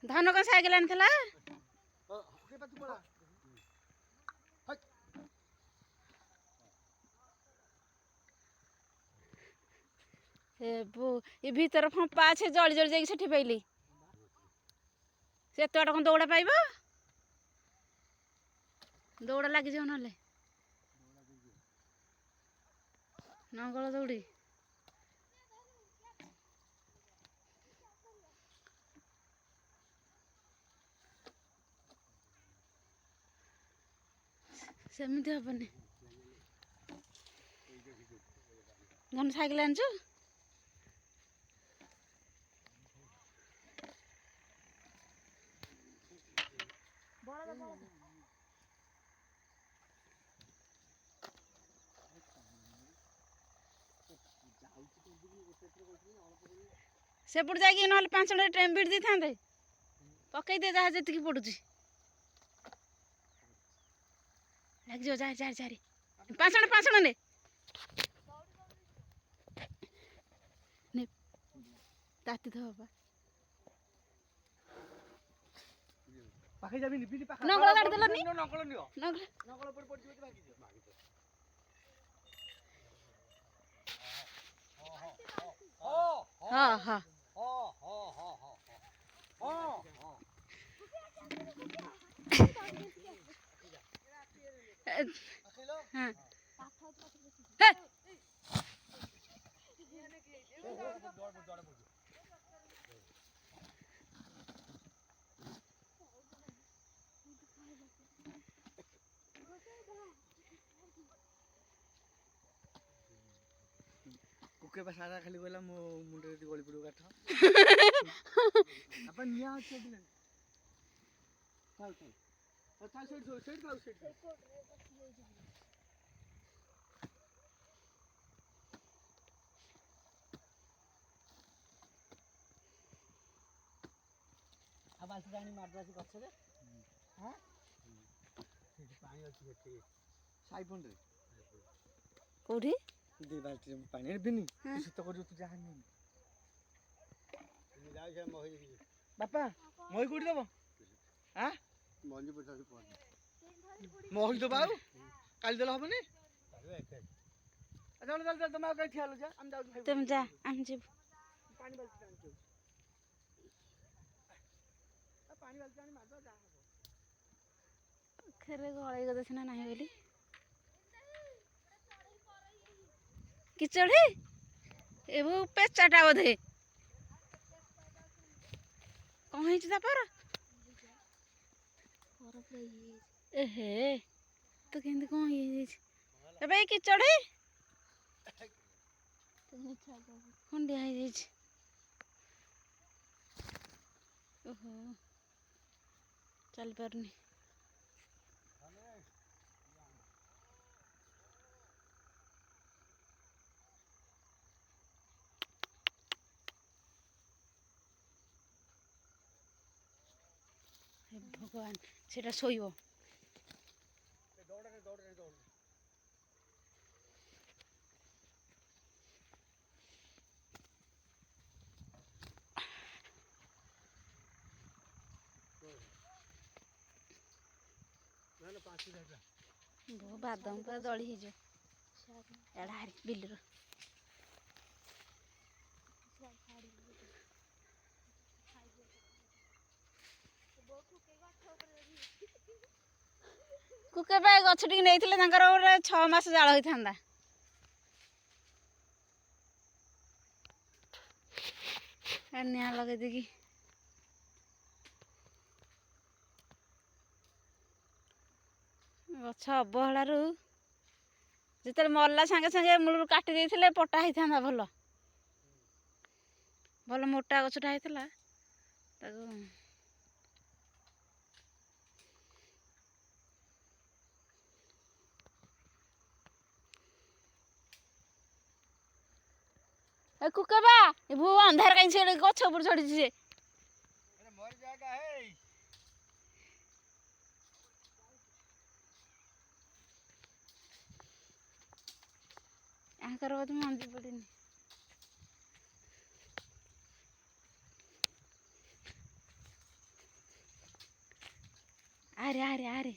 धन कौन साइकिल आनी ये भीतर फंपा अच्छे जली जली जाकि सेठी पाइली से बाट कौन दौड़ा पाइब दौड़ा लग जाओ ना नंगल दौड़ी सेमती हेनी धन साइकिल आनचु सेपट जाकि ना 5 मिनट ट्रेन बिट दी था पकई दे जहाँ जी पड़ू लग जाओ जा 5 मिनट ने ताती तो बाबा पाखे जाबी बिली पाखा नंगल गाड़ी देलो नी नंगल नियो नंगल पर पड़ जियो भागी दियो हां हां हां कुके बस सारा खाली गला मो मुंडे दी गली पड़ो काठ अपन निया छै दिले चल साइड खाओ अब आल रानी मारदा छी गछ रे हां पानी अछि एठी साइपन रे कोठी दे बाल्टी में पानी रे बिनी तू तो कर तू जाहन नहीं जाय छै मोहि बापा मोहि कोठी देबो हां मोहि पछा से पड़ मोहि तो बाऊ काल देल हबनी चल तुम आगे ठियालो जा हम जाऊ तुम जा हम जी पानी बाल्टी आन पानी बाल्टी आनी मार दो जा खेरे गळे गदे छना नाही बोली कि चढ़ी एबो पेचाटा बोधे कौन है ता पर एहे तो केंद कौन है एबे कि चढ़ी खंडिया है ओहो चल परनी भगवान सेटा सोइबो दौड़ ना पासी रहता बो बादाम पर दड़ी ही जो एड़ा हारी बिल्लर कुके बाय गछ टिक नेइथिले तांकर ओरे 6 मास जाळ होई थांदा निया लगे देखी गछ अबहलारू जेते मरला संगे संगे मूलरू काटी देइथिले पटा होई थांदा भलो भलो मोटा गछटा होइतला ताको ए कुकेबा ए भू अंधार काई से गछ ऊपर चढ़ी जे अरे मर जाएगा है आकर बद मंदी पड़िनी ଆରେ ଆରେ ଆରେ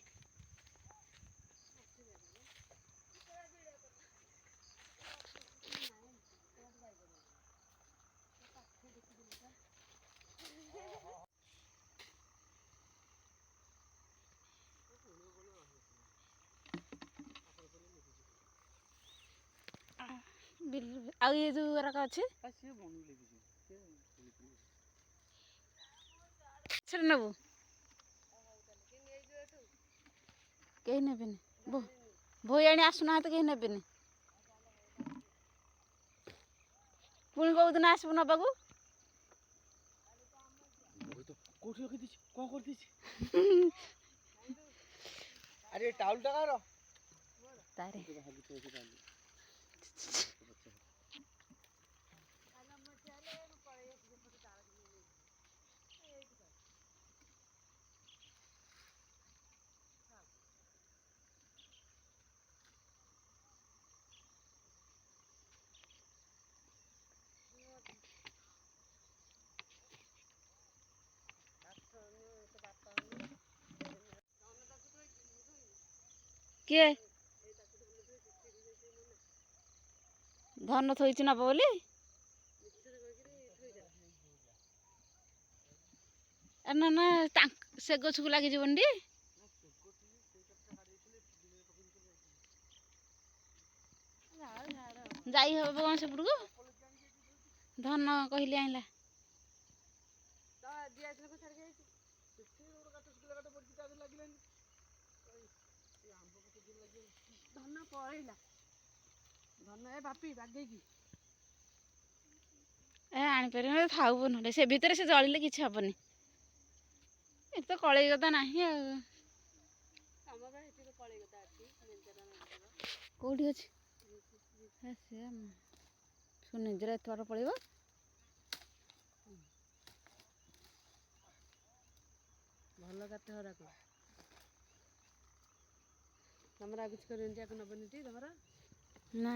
ଆଉ ଇଏ ଯୋଉ ଗୁରାକ ଅଛି ସେଟା ନେବୁ କେହି ନେବେନି ଭୋଇ ଆଣି ଆସୁନାହାନ୍ତି କେହି ନେବେନି ପୁଣି କୋଉଦିନ ଆସିବୁ ନବାକୁ କୋଉଠି ରଖିଦେଇଛି କଣ କରିଦେଇଛି ଆରେ ଟାଉଲଟା କାହାର ତାରେ କିଏ ଧନ ଥୋଇଛି ନବ ବୋଲି ନା ନା ସେ ଗଛକୁ ଲାଗିଯିବନି ଟି ଯାଇ ହବ କଣ ସେପଟକୁ ଧନ କହିଲି ଆଇଲା ଧନ ପଳେଇଲା ଧନ ଏ ବାପି ବାଗେଇକି ଏ ଆଣିପାରିବନି ଥାଉ ନହେଲେ ସେ ଭିତରେ ସେ ଜଳିଲେ କିଛି ହବନି ଏ ତ କଳେଇ ଗଦା ନାହିଁ ଆଉ କୋଉଠି ଅଛି ସେ ନିଜର ଏତେ ବାଟ ପଳେଇବ ଭଲ କାଠ ହରାକ ତମର ଆଉ କିଛି କରିବନି ଆକୁ ନବନି ଟି ତମର ନା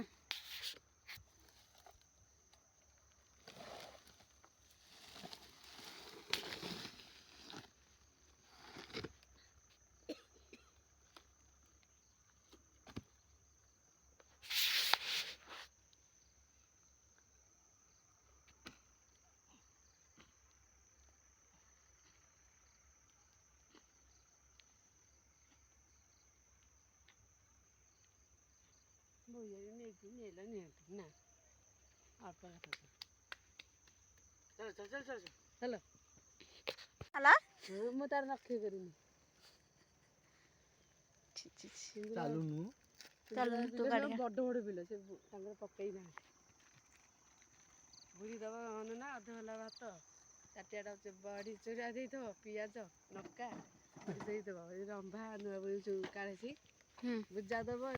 ନେଇକି ନେଲା ନିହାତି ନା ଅଳ୍ପ କଥା ଚାଲ ଚାଲ ହେଲା ମୁଁ ତାର ରକ୍ଷି କରିନି ଚାଲୁନୁ ବଡ଼ ବଡ଼ ବିଲ ସେ ତାଙ୍କର ପକେଇ ନାହାନ୍ତି ବୁଡ଼ି ଦେବ ନା ଅଧ ହେଲା ଭାତ ତାଟିଆଟା ବଢ଼ି ଚୁରା ଦେଇଥିବ ପିଆଜ ଲଙ୍କା ଦେଇଦେବ ରମ୍ଭା ନୂଆ ଯୋଉ କାଳିଶୀ ବୁଜା ଦେବ